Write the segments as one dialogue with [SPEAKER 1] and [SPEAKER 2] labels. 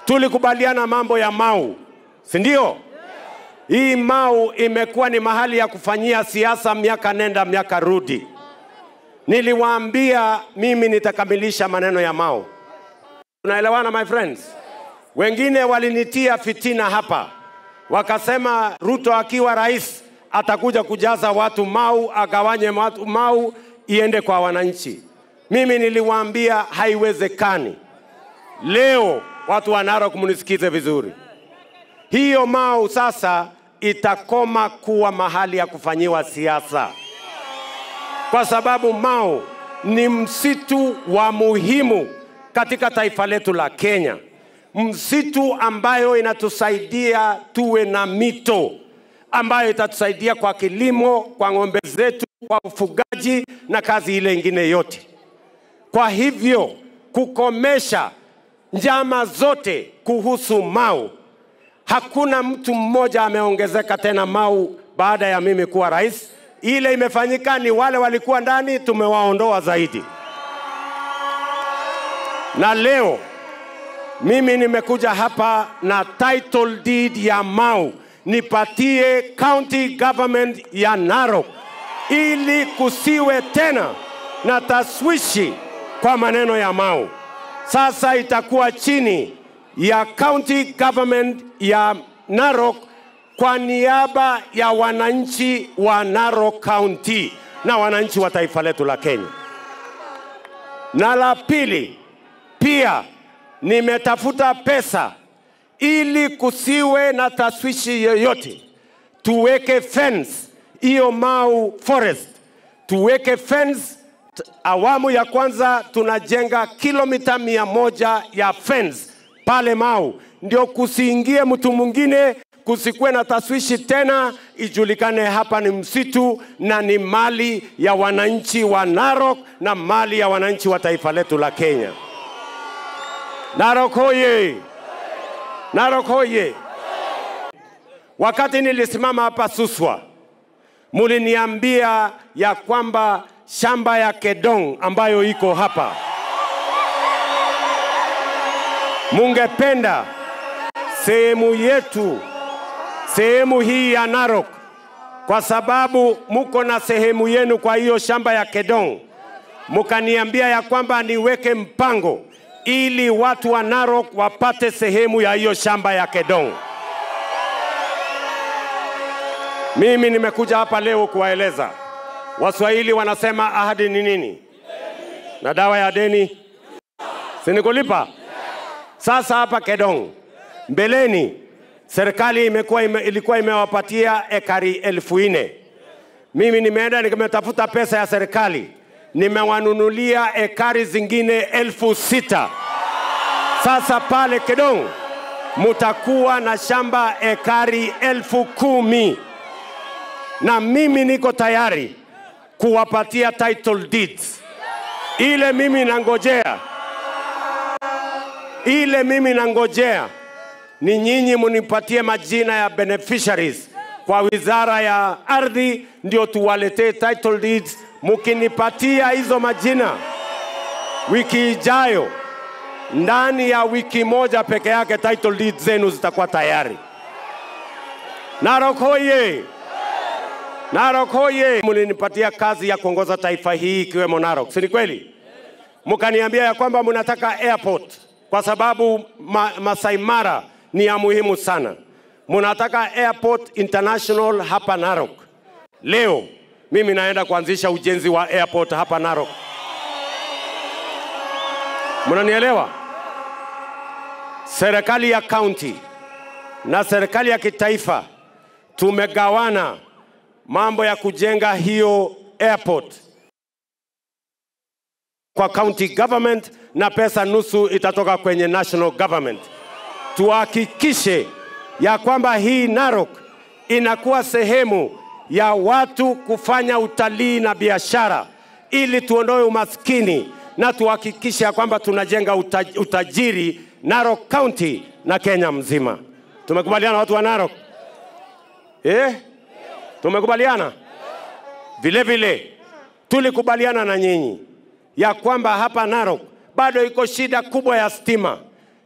[SPEAKER 1] tulikubaliana mambo ya Mau, si ndio? Hii Mau imekuwa ni mahali ya kufanyia siasa miaka nenda miaka rudi. Niliwaambia mimi nitakamilisha maneno ya Mau. Unaelewana my friends? Wengine walinitia fitina hapa. Wakasema Ruto akiwa rais atakuja kujaza watu Mau, agawanye watu Mau iende kwa wananchi. Mimi niliwaambia haiwezekani. Leo watu wa Narok munisikize vizuri. Hiyo Mau sasa itakoma kuwa mahali ya kufanyiwa siasa. Kwa sababu Mau ni msitu wa muhimu katika taifa letu la Kenya. Msitu ambayo inatusaidia tuwe na mito, ambayo itatusaidia kwa kilimo, kwa ng'ombe zetu, kwa ufugaji na kazi ile ingine yote. Kwa hivyo kukomesha njama zote kuhusu Mau, hakuna mtu mmoja ameongezeka tena Mau baada ya mimi kuwa rais. Ile imefanyika ni wale walikuwa ndani tumewaondoa zaidi. Na leo mimi nimekuja hapa na title deed ya Mau nipatie county government ya Narok ili kusiwe tena na taswishi kwa maneno ya Mau. Sasa itakuwa chini ya county government ya Narok kwa niaba ya wananchi wa Narok County na wananchi wa taifa letu la Kenya. Na la pili, pia nimetafuta pesa ili kusiwe na taswishi yoyote. Tuweke fence hiyo Mau Forest. Tuweke fence. Awamu ya kwanza tunajenga kilomita 100 ya fence pale Mau. Ndio kusiingie mtu mwingine, kusikwe na taswishi tena, ijulikane hapa ni msitu na ni mali ya wananchi wa Narok na mali ya wananchi wa taifa letu la Kenya. Narok hoye! Narok hoye! Wakati nilisimama hapa Suswa, muliniambia ya kwamba shamba ya Kedong ambayo iko hapa, mungependa sehemu yetu, sehemu hii ya Narok, kwa sababu muko na sehemu yenu kwa hiyo shamba ya Kedong, mukaniambia ya kwamba niweke mpango ili watu wa Narok wapate sehemu ya hiyo shamba ya Kedong. Mimi nimekuja hapa leo kuwaeleza. Waswahili wanasema ahadi ni nini? Na dawa ya deni sinikulipa. Sasa hapa Kedong, mbeleni serikali ilikuwa imewapatia ekari 4,000. Mimi nimeenda nimetafuta pesa ya serikali, nimewanunulia ekari zingine 6,000. Sasa pale Kedong mutakuwa na shamba ekari 10,000. Na mimi niko tayari kuwapatia title deeds. Ile mimi nangojea ni nyinyi munipatie majina ya beneficiaries kwa wizara ya ardhi, ndio tuwaletee title deeds. Mukinipatia hizo majina wiki ijayo, ndani ya wiki moja peke yake title deeds zenu zitakuwa tayari. Narok hoye! Narok hoye! Mulinipatia kazi ya kuongoza taifa hii ikiwemo Narok, si kweli? Mukaniambia ya kwamba munataka airport kwa sababu Masai Mara ni ya muhimu sana. Munataka airport international hapa Narok. Leo mimi naenda kuanzisha ujenzi wa airport hapa Narok. Munanielewa? Serikali ya county na serikali ya kitaifa tumegawana mambo ya kujenga hiyo airport kwa county government na pesa nusu itatoka kwenye national government. Tuhakikishe ya kwamba hii Narok inakuwa sehemu ya watu kufanya utalii na biashara ili tuondoe umaskini na tuhakikishe ya kwamba tunajenga utajiri Narok County na Kenya mzima. Tumekubaliana watu wa Narok? Tumekubaliana? Vile vile tulikubaliana na nyinyi ya kwamba hapa Narok bado iko shida kubwa ya stima.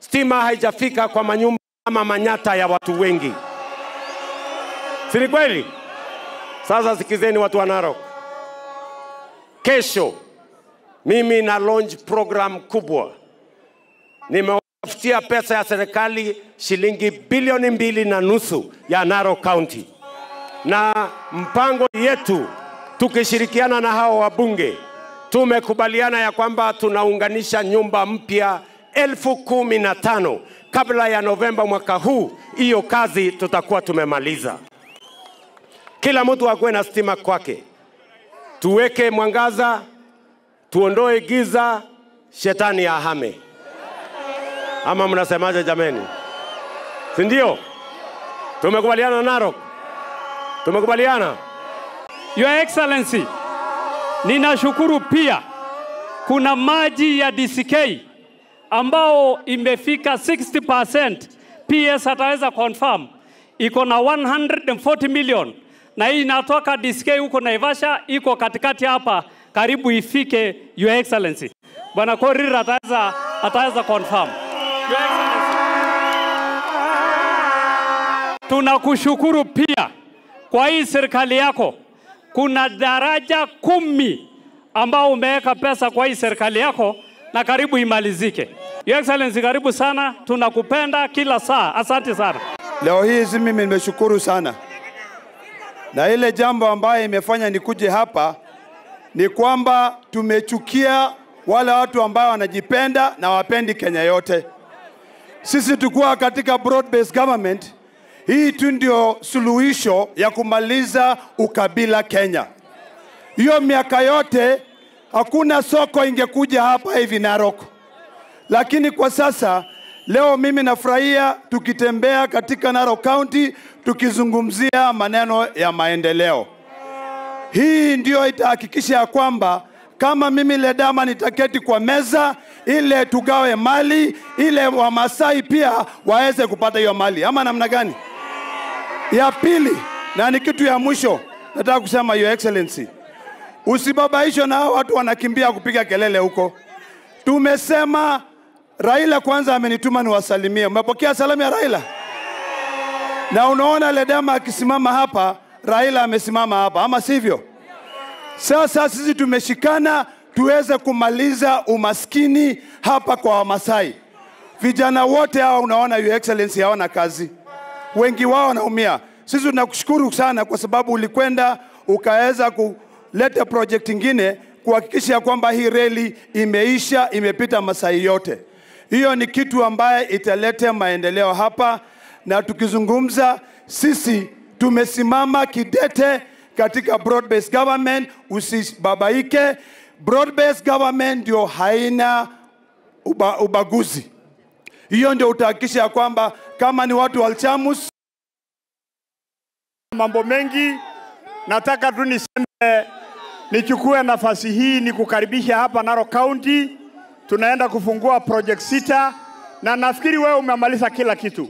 [SPEAKER 1] stima haijafika kwa manyumba ama manyata ya watu wengi. Si ni kweli? Sasa sikizeni watu wa Narok. Kesho mimi na launch program kubwa. Nimewafutia pesa ya serikali shilingi bilioni 2.5 ya Narok County. Na mpango yetu tukishirikiana na hao wabunge, tumekubaliana ya kwamba tunaunganisha nyumba mpya 15,000 kabla ya Novemba mwaka huu. Hiyo kazi tutakuwa tumemaliza. Kila mtu akuwe na stima kwake. Tuweke mwangaza, tuondoe giza, shetani ahame. Ama mnasemaje jameni? Si ndio? Tumekubaliana Narok. Tumekubaliana.
[SPEAKER 2] Your Excellency, ninashukuru pia kuna maji ya DCK ambao imefika 60%. PS ataweza confirm iko na 140 million na hii inatoka DCK huko Naivasha, iko katikati hapa karibu ifike. Your Excellency, Bwana Korir ataweza confirm. Your Excellency, tunakushukuru pia kwa hii serikali yako. Kuna daraja 10 ambao umeweka pesa kwa hii serikali yako na karibu imalizike. Your Excellency, karibu sana, tunakupenda kila saa. Asante sana.
[SPEAKER 3] Leo hii mimi nimeshukuru sana. Na ile jambo ambaye imefanya nikuje hapa ni kwamba tumechukia wale watu ambao wanajipenda na wapendi Kenya yote. Sisi tukua katika broad based government. Hii tu ndio suluhisho ya kumaliza ukabila Kenya. Hiyo miaka yote hakuna soko ingekuja hapa hivi Narok. Lakini kwa sasa leo mimi nafurahia tukitembea katika Narok County tukizungumzia maneno ya maendeleo. Hii ndio itahakikisha ya kwamba kama mimi Ledama nitaketi kwa meza ile tugawe mali ile Wamasai pia waweze kupata hiyo mali. Ama namna gani? Ya pili na ni kitu ya mwisho nataka kusema Your Excellency, usibabaishwe na watu wanakimbia kupiga kelele huko. Tumesema Raila kwanza amenituma niwasalimie. Umepokea salamu ya Raila? Na unaona Ledama akisimama hapa, Raila amesimama hapa, ama sivyo? Sasa sisi tumeshikana tuweze kumaliza umaskini hapa kwa Wamasai. Vijana wote hao unaona Your Excellency hawana kazi. Wengi wao wanaumia. Sisi tunakushukuru sana kwa sababu ulikwenda ukaweza kuleta project nyingine kuhakikisha kwamba hii reli imeisha, imepita Masai yote. Hiyo ni kitu ambaye italeta maendeleo hapa, na tukizungumza sisi tumesimama kidete katika broad based government. Usibabaike. Broad based government ndio haina ubaguzi. Hiyo ndio utahakikisha kwamba kama ni watu walchamus.
[SPEAKER 4] Mambo mengi nataka tu niseme, nichukue nafasi hii ni kukaribisha hapa Narok County. Tunaenda kufungua project 6 na nafikiri wewe umemaliza kila kitu.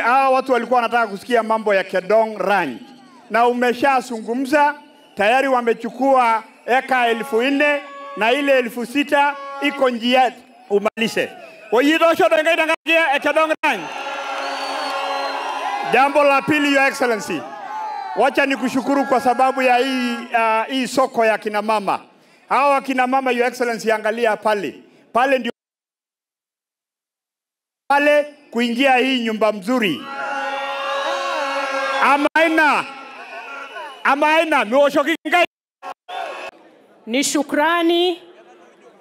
[SPEAKER 4] Hao watu walikuwa wanataka kusikia mambo ya Kedong Ranch na umeshazungumza tayari, wamechukua eka 4,000 na ile 6,000 iko njia umalize. Wajidosho dengai Kedong Ranch. Jambo la pili, Your Excellency, wacha nikushukuru kwa sababu ya hii soko ya kina mama. Hawa kina mama, Your Excellency, angalia pale ndio pale kuingia hii nyumba mzuri. Amaina mioshokingai.
[SPEAKER 5] Ni shukrani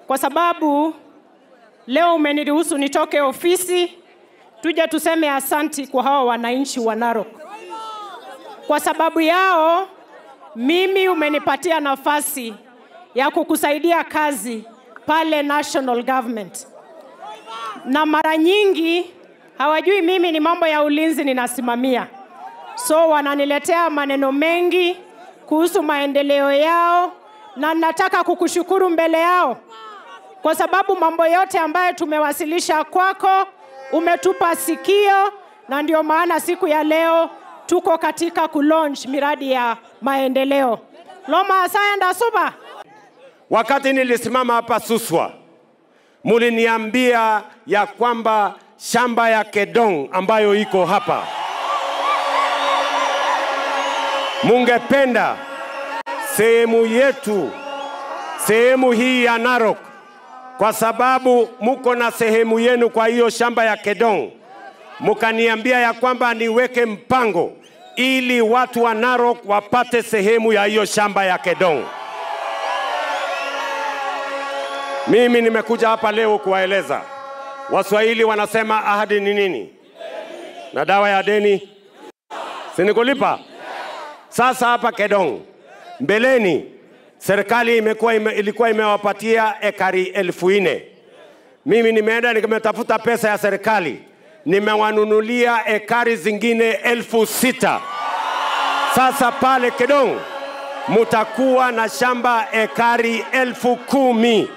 [SPEAKER 5] kwa sababu leo umeniruhusu nitoke ofisi tuje tuseme asanti kwa hawa wananchi wa Narok. Kwa sababu yao mimi umenipatia nafasi ya kukusaidia kazi pale national government. Na mara nyingi hawajui mimi ni mambo ya ulinzi ninasimamia. So wananiletea maneno mengi kuhusu maendeleo yao, na nataka kukushukuru mbele yao kwa sababu mambo yote ambayo tumewasilisha kwako umetupa sikio, na ndio maana siku ya leo tuko katika kulaunch miradi ya maendeleo. Loma asayenda suba.
[SPEAKER 1] Wakati nilisimama hapa Suswa muliniambia ya kwamba shamba ya Kedong ambayo iko hapa, mungependa sehemu yetu, sehemu hii ya Narok, kwa sababu muko na sehemu yenu kwa hiyo shamba ya Kedong, mukaniambia ya kwamba niweke mpango ili watu wa Narok wapate sehemu ya hiyo shamba ya Kedong. Mimi nimekuja hapa leo kuwaeleza. Waswahili wanasema ahadi ni nini? Na dawa ya deni sinikulipa. Sasa hapa Kedong, mbeleni serikali ilikuwa imewapatia ekari 4,000. Mimi nimeenda nimetafuta pesa ya serikali, nimewanunulia ekari zingine 6,000. Sasa pale Kedong mutakuwa na shamba ekari 10,000.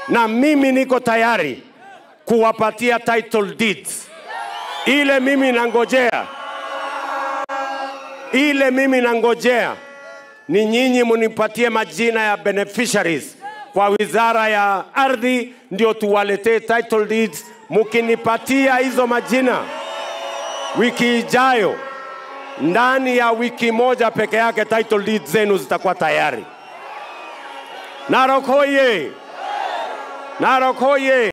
[SPEAKER 1] Na mimi niko tayari kuwapatia title deeds. Ile mimi nangojea ni nyinyi munipatie majina ya beneficiaries kwa wizara ya ardhi, ndio tuwaletee title deeds. Mukinipatia hizo majina wiki ijayo, ndani ya wiki moja peke yake title deeds zenu zitakuwa tayari. Narok hoye! Narok hoye!